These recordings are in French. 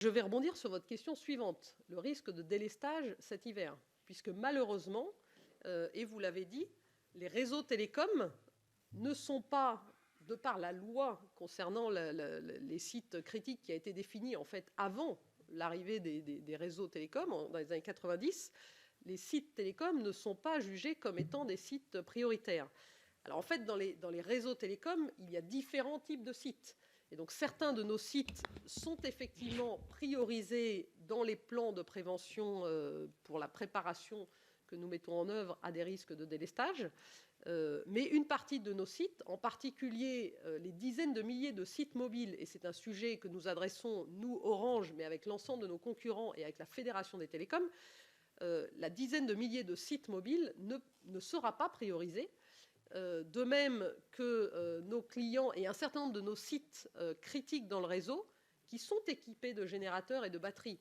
Je vais rebondir sur votre question suivante, le risque de délestage cet hiver, puisque malheureusement, et vous l'avez dit, les réseaux télécoms ne sont pas, de par la loi concernant les sites critiques qui a été définie en fait avant l'arrivée des réseaux télécoms dans les années 90, les sites télécoms ne sont pas jugés comme étant des sites prioritaires. Alors en fait, dans les réseaux télécoms, il y a différents types de sites. Et donc certains de nos sites sont effectivement priorisés dans les plans de prévention pour la préparation que nous mettons en œuvre à des risques de délestage. Mais une partie de nos sites, en particulier les dizaines de milliers de sites mobiles, et c'est un sujet que nous adressons, nous, Orange, mais avec l'ensemble de nos concurrents et avec la Fédération des télécoms, la dizaine de milliers de sites mobiles ne sera pas priorisée. De même que nos clients et un certain nombre de nos sites critiques dans le réseau, qui sont équipés de générateurs et de batteries,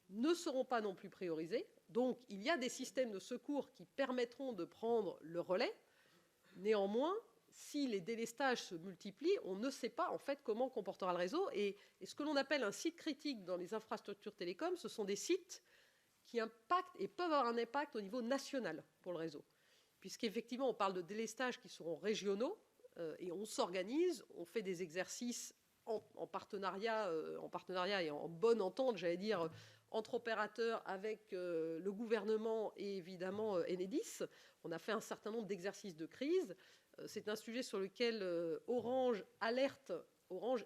ne seront pas non plus priorisés. Donc il y a des systèmes de secours qui permettront de prendre le relais. Néanmoins, si les délestages se multiplient, on ne sait pas en fait comment comportera le réseau. Et ce que l'on appelle un site critique dans les infrastructures télécoms, ce sont des sites qui impactent et peuvent avoir un impact au niveau national pour le réseau. Puisqu'effectivement, on parle de délestages qui seront régionaux, et on s'organise, on fait des exercices en partenariat et en bonne entente, j'allais dire, entre opérateurs avec le gouvernement et évidemment Enedis. On a fait un certain nombre d'exercices de crise. C'est un sujet sur lequel Orange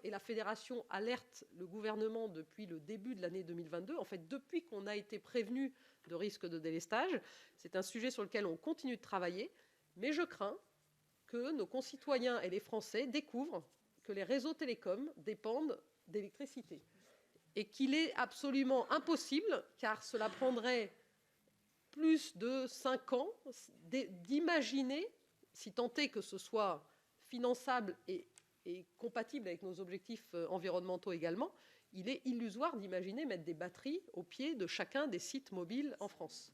et la Fédération alertent le gouvernement depuis le début de l'année 2022. En fait, depuis qu'on a été prévenu de risques de délestage, c'est un sujet sur lequel on continue de travailler. Mais je crains que nos concitoyens et les Français découvrent que les réseaux télécoms dépendent d'électricité. Et qu'il est absolument impossible, car cela prendrait plus de 5 ans, d'imaginer, si tant est que ce soit finançable et compatible avec nos objectifs environnementaux également, il est illusoire d'imaginer mettre des batteries au pied de chacun des sites mobiles en France.